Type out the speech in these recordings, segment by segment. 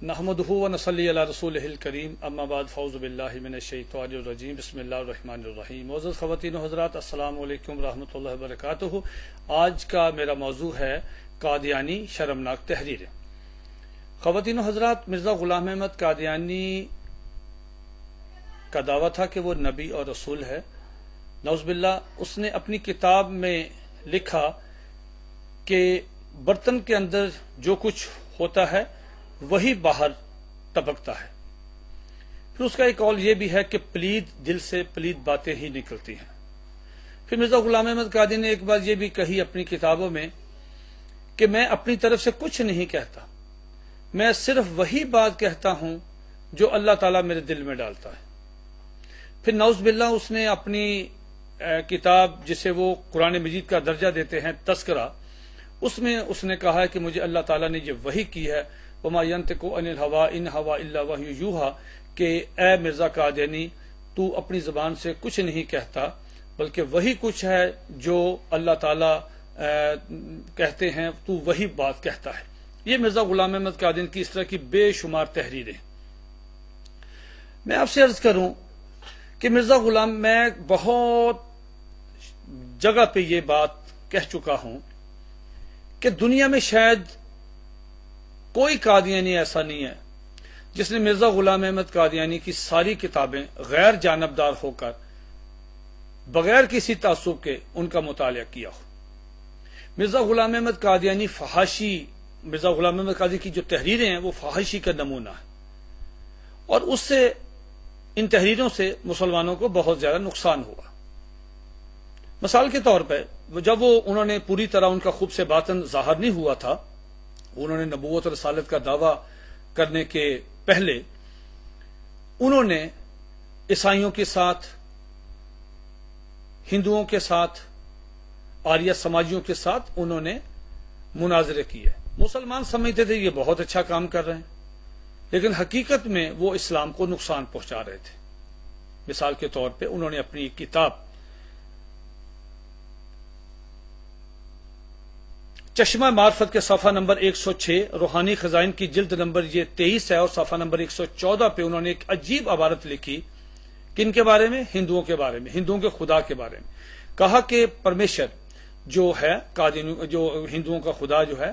نحمدہ و نصلی علی رسولہ الکریم اما بعد فاعوذ باللہ من الشیطان الرجیم بسم اللہ الرحمن الرحیم۔ معزز خواتین و حضرات، السلام علیکم ورحمۃ اللہ وبرکاتہ۔ آج کا میرا موضوع ہے قادیانی شرمناک تحریریں۔ خواتین و حضرات، مرزا غلام احمد قادیانی کا دعویٰ تھا کہ وہ نبی اور رسول ہے۔ نعوذ باللہ، اس نے اپنی کتاب میں لکھا کہ برتن کے اندر جو کچھ ہوتا ہے وہی باہر ٹپکتا ہے۔ پھر اس کا ایک قول یہ بھی ہے کہ پلید دل سے پلید باتیں ہی نکلتی ہیں۔ پھر مرزا غلام احمد قادیانی نے ایک بات یہ بھی کہی اپنی کتابوں میں کہ میں اپنی طرف سے کچھ نہیں کہتا، میں صرف وہی بات کہتا ہوں جو اللہ تعالیٰ میرے دل میں ڈالتا ہے۔ پھر نعوذ باللہ اس نے اپنی کتاب جسے وہ قرآن مجید کا درجہ دیتے ہیں تذکرہ، اس میں اس نے کہا ہے کہ مجھے اللہ تعالیٰ نے یہ وحی کی ہے، وما ينطق عن الهوى ان هوى الا وحی یوحى، کہ اے مرزا قادیانی تو اپنی زبان سے کچھ نہیں کہتا بلکہ وہی کچھ ہے جو اللہ تعالیٰ کہتے ہیں، تو وہی بات کہتا ہے۔ یہ مرزا غلام احمد قادیانی کی اس طرح کی بے شمار تحریریں۔ میں آپ سے عرض کروں کہ مرزا غلام، میں بہت جگہ پہ یہ بات کہہ چکا ہوں کہ دنیا میں شاید کوئی قادیانی ایسا نہیں ہے جس نے مرزا غلام احمد قادیانی کی ساری کتابیں غیر جانبدار ہو کر بغیر کسی تعصب کے ان کا مطالعہ کیا ہو۔ مرزا غلام احمد قادیانی مرزا غلام احمد قادیانی کی جو تحریریں ہیں وہ فحاشی کا نمونہ ہے، اور اس سے ان تحریروں سے مسلمانوں کو بہت زیادہ نقصان ہوا۔ مثال کے طور پہ جب انہوں نے پوری طرح ان کا خوب سے باطن ظاہر نہیں ہوا تھا، انہوں نے نبوت اور رسالت کا دعویٰ کرنے کے پہلے انہوں نے عیسائیوں کے ساتھ، ہندوؤں کے ساتھ، آریہ سماجیوں کے ساتھ انہوں نے مناظرے کیے۔ مسلمان سمجھتے تھے یہ بہت اچھا کام کر رہے ہیں، لیکن حقیقت میں وہ اسلام کو نقصان پہنچا رہے تھے۔ مثال کے طور پہ انہوں نے اپنی کتاب چشمہ معرفت کے صفحہ نمبر 106، روحانی خزائن کی جلد نمبر یہ 23 ہے، اور صفحہ نمبر 114 پہ انہوں نے ایک عجیب عبارت لکھی۔ کن کے بارے میں؟ ہندوؤں کے بارے میں، ہندوؤں کے خدا کے بارے میں۔ کہا کہ پرمیشر جو ہے جو ہندوؤں کا خدا جو ہے،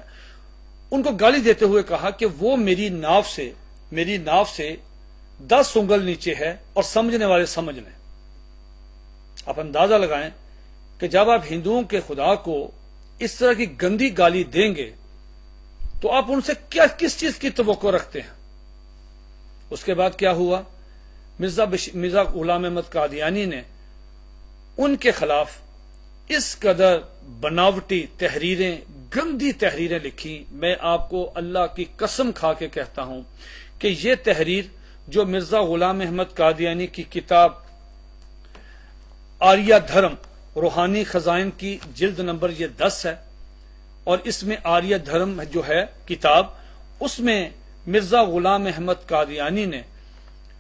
ان کو گالی دیتے ہوئے کہا کہ وہ میری ناف سے 10 انگل نیچے ہے اور سمجھنے والے سمجھ لیں۔ آپ اندازہ لگائیں کہ جب آپ ہندوؤں کے خدا کو اس طرح کی گندی گالی دیں گے تو آپ ان سے کس چیز کی توقع رکھتے ہیں؟ اس کے بعد کیا ہوا؟ مرزا غلام احمد قادیانی نے ان کے خلاف اس قدر بناوٹی تحریریں، گندی تحریریں لکھی۔ میں آپ کو اللہ کی قسم کھا کے کہتا ہوں کہ یہ تحریر جو مرزا غلام احمد قادیانی کی کتاب آریہ دھرم، روحانی خزائن کی جلد نمبر یہ 10 ہے، اور اس میں آریہ دھرم جو ہے کتاب، اس میں مرزا غلام احمد قادیانی نے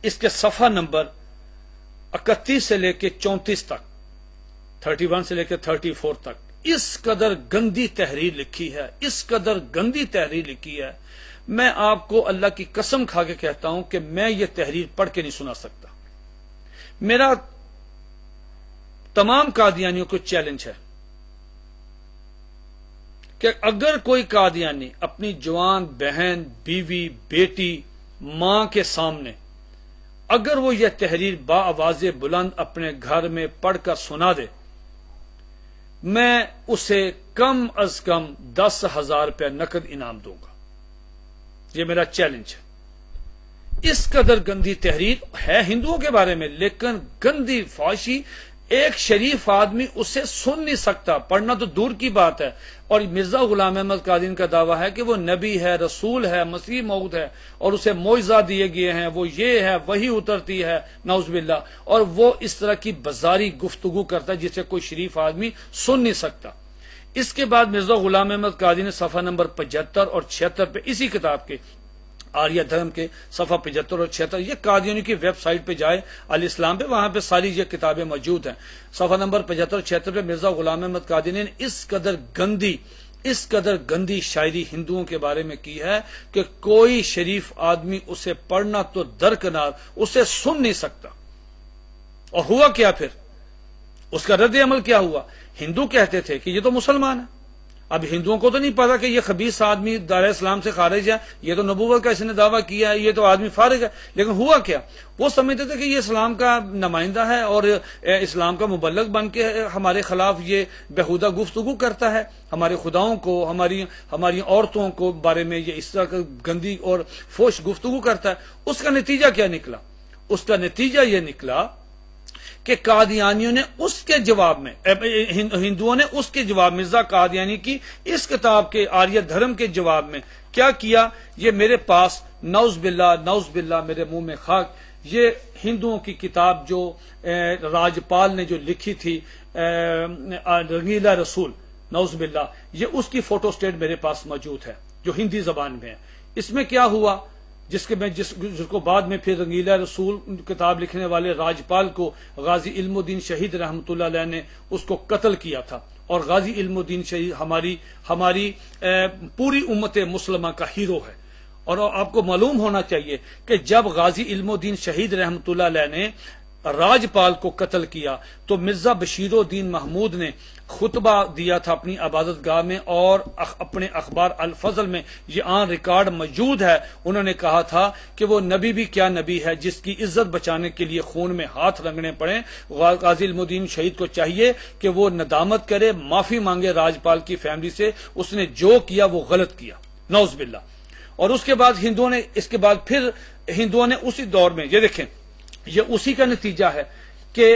اس کے صفحہ نمبر 31 سے لے کے 34 تک، 31 سے لے کے 34 تک اس قدر گندی تحریر لکھی ہے، اس قدر گندی تحریر لکھی ہے۔ میں آپ کو اللہ کی قسم کھا کے کہتا ہوں کہ میں یہ تحریر پڑھ کے نہیں سنا سکتا۔ میرا تمام قادیانیوں کو چیلنج ہے کہ اگر کوئی قادیانی اپنی جوان بہن، بیوی، بیٹی، ماں کے سامنے اگر وہ یہ تحریر بآواز بلند اپنے گھر میں پڑھ کر سنا دے، میں اسے کم از کم 10,000 روپے نقد انعام دوں گا۔ یہ میرا چیلنج ہے۔ اس قدر گندی تحریر ہے ہندوؤں کے بارے میں، لیکن گندی فحاشی ایک شریف آدمی اسے سن نہیں سکتا، پڑھنا تو دور کی بات ہے۔ اور مرزا غلام احمد قادیانی کا دعویٰ ہے کہ وہ نبی ہے، رسول ہے، مسیح موعود ہے، اور اسے معجزہ دیے گئے ہیں، وہ یہ ہے، وہی اترتی ہے، نعوذ باللہ، اور وہ اس طرح کی بازاری گفتگو کرتا ہے جسے کوئی شریف آدمی سن نہیں سکتا۔ اس کے بعد مرزا غلام احمد قادیانی نے صفحہ نمبر 75 اور 76 پہ اسی کتاب کے آریہ دھرم کے صفحہ 75 اور 76، یہ قادیانی کی ویب سائٹ پہ جائے الاسلام پہ، وہاں پہ ساری یہ کتابیں موجود ہیں۔ صفحہ نمبر 75 اور 76 پہ مرزا غلام احمد قادیانی نے اس قدر گندی اس قدر گندی شاعری ہندوؤں کے بارے میں کی ہے کہ کوئی شریف آدمی اسے پڑھنا تو درکنار، اسے سن نہیں سکتا۔ اور ہوا کیا پھر؟ اس کا رد عمل کیا ہوا؟ ہندو کہتے تھے کہ یہ تو مسلمان ہے۔ اب ہندوؤں کو تو نہیں پتا کہ یہ خبیث آدمی دار اسلام سے خارج ہے، یہ تو نبوت کا اس نے دعویٰ کیا ہے، یہ تو آدمی فارغ ہے۔ لیکن ہوا کیا؟ وہ سمجھتے تھے کہ یہ اسلام کا نمائندہ ہے اور اسلام کا مبلغ بن کے ہمارے خلاف یہ بےہودہ گفتگو کرتا ہے، ہمارے خداؤں کو، ہماری عورتوں کو بارے میں یہ اس طرح کا گندی اور فوش گفتگو کرتا ہے۔ اس کا نتیجہ کیا نکلا؟ اس کا نتیجہ یہ نکلا کہ قادیانیوں نے اس کے جواب میں، ہندوؤں نے اس کے جواب، مرزا قادیانی کی اس کتاب کے آریہ دھرم کے جواب میں کیا کیا؟ یہ میرے پاس نعوذ باللہ میرے منہ میں خاک، یہ ہندوؤں کی کتاب جو راجپال نے جو لکھی تھی رنگیلا رسول، نعوذ باللہ، یہ اس کی فوٹو سٹیٹ میرے پاس موجود ہے جو ہندی زبان میں ہے۔ اس میں کیا ہوا؟ جس کو بعد میں پھر رنگیلا رسول کتاب لکھنے والے راجپال کو غازی علم الدین شہید رحمۃ اللہ علیہ نے اس کو قتل کیا تھا، اور غازی علم الدین شہید ہماری پوری امت مسلمہ کا ہیرو ہے۔ اور آپ کو معلوم ہونا چاہیے کہ جب غازی علم الدین شہید رحمۃ اللہ علیہ نے راجپال کو قتل کیا تو مرزا بشیر الدین محمود نے خطبہ دیا تھا اپنی عبادت گاہ میں، اور اپنے اخبار الفضل میں یہ آن ریکارڈ موجود ہے۔ انہوں نے کہا تھا کہ وہ نبی بھی کیا نبی ہے جس کی عزت بچانے کے لیے خون میں ہاتھ رنگنے پڑے۔ غازی علم الدین شہید کو چاہیے کہ وہ ندامت کرے، معافی مانگے راجپال کی فیملی سے، اس نے جو کیا وہ غلط کیا، نعوذ باللہ۔ اور اس کے بعد ہندوؤں نے اسی دور میں، یہ دیکھیں، یہ اسی کا نتیجہ ہے کہ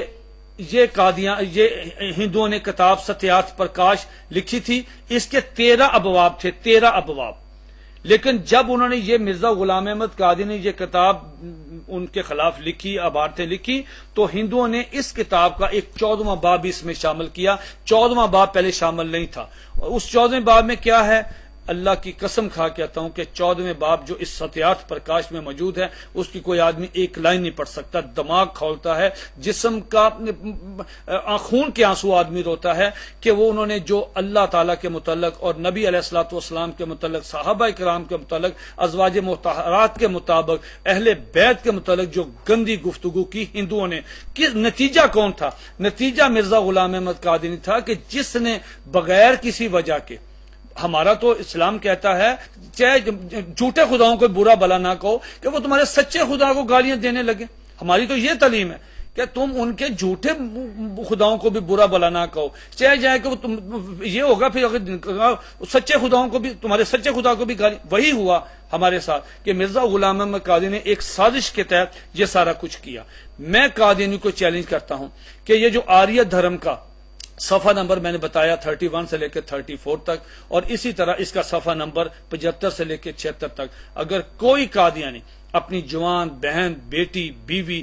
یہ ہندوؤں نے کتاب ستیارتھ پرکاش لکھی تھی، اس کے 13 ابواب تھے، 13 ابواب۔ لیکن جب انہوں نے یہ مرزا غلام احمد قادری نے یہ کتاب ان کے خلاف لکھی، عبارتیں لکھی، تو ہندوؤں نے اس کتاب کا ایک 14واں باب بھی اس میں شامل کیا۔ 14واں باب پہلے شامل نہیں تھا۔ اس 14ویں باب میں کیا ہے؟ اللہ کی قسم کھا کہتا ہوں کہ 14ویں باب جو اس ستیارتھ پرکاش میں موجود ہے، اس کی کوئی آدمی ایک لائن نہیں پڑھ سکتا، دماغ کھولتا ہے، جسم کا خون کے آنسو آدمی روتا ہے کہ وہ انہوں نے جو اللہ تعالیٰ کے متعلق اور نبی علیہ الصلوۃ والسلام کے متعلق، صحابہ کرام کے متعلق، ازواج مطہرات کے مطابق، اہل بیت کے متعلق جو گندی گفتگو کی ہندوؤں نے، کہ نتیجہ کون تھا؟ نتیجہ مرزا غلام احمد قادری تھا کہ جس نے بغیر کسی وجہ کے، ہمارا تو اسلام کہتا ہے چاہے جھوٹے خداؤں کو برا بلا نہ کہو کہ وہ تمہارے سچے خدا کو گالیاں دینے لگے، ہماری تو یہ تعلیم ہے کہ تم ان کے جھوٹے خداؤں کو بھی برا بلا نہ کہو، چاہے جائے کہ وہ یہ ہوگا پھر اگر سچے خداؤں کو بھی، تمہارے سچے خدا کو بھی گالی۔ وہی ہوا ہمارے ساتھ کہ مرزا غلام احمد قادری نے ایک سازش کے تحت یہ سارا کچھ کیا۔ میں قادیانی کو چیلنج کرتا ہوں کہ یہ جو آریہ دھرم کا صفحہ نمبر میں نے بتایا 31 سے لے کے 34 تک، اور اسی طرح اس کا صفحہ نمبر 75 سے لے کے 76 تک، اگر کوئی قادیانی اپنی جوان بہن، بیٹی، بیوی،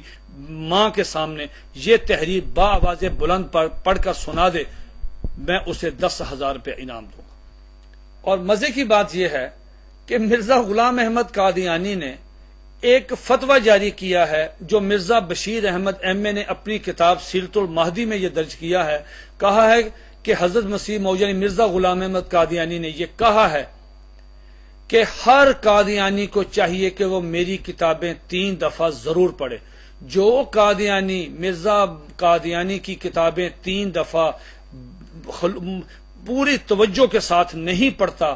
ماں کے سامنے یہ تحریر بآواز بلند پر پڑھ کر سنا دے، میں اسے 10,000 روپے انعام دوں گا۔ اور مزے کی بات یہ ہے کہ مرزا غلام احمد قادیانی نے ایک فتویٰ جاری کیا ہے جو مرزا بشیر احمد ایم اے نے اپنی کتاب سیرت المہدی میں یہ درج کیا ہے۔ کہا ہے کہ حضرت مسیح موعود یعنی مرزا غلام احمد قادیانی نے یہ کہا ہے کہ ہر قادیانی کو چاہیے کہ وہ میری کتابیں 3 دفعہ ضرور پڑھے۔ جو قادیانی مرزا قادیانی کی کتابیں 3 دفعہ پوری توجہ کے ساتھ نہیں پڑھتا،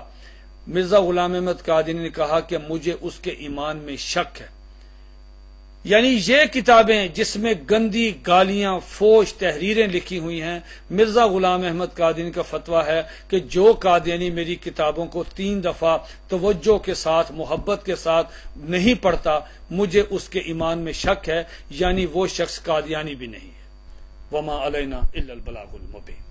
مرزا غلام احمد قادری نے کہا کہ مجھے اس کے ایمان میں شک ہے۔ یعنی یہ کتابیں جس میں گندی گالیاں، فوش تحریریں لکھی ہوئی ہیں، مرزا غلام احمد قادری کا فتویٰ ہے کہ جو قادیانی میری کتابوں کو 3 دفعہ توجہ کے ساتھ، محبت کے ساتھ نہیں پڑھتا، مجھے اس کے ایمان میں شک ہے، یعنی وہ شخص قادیانی بھی نہیں ہے۔ وما علینا الا البلاغ المبین۔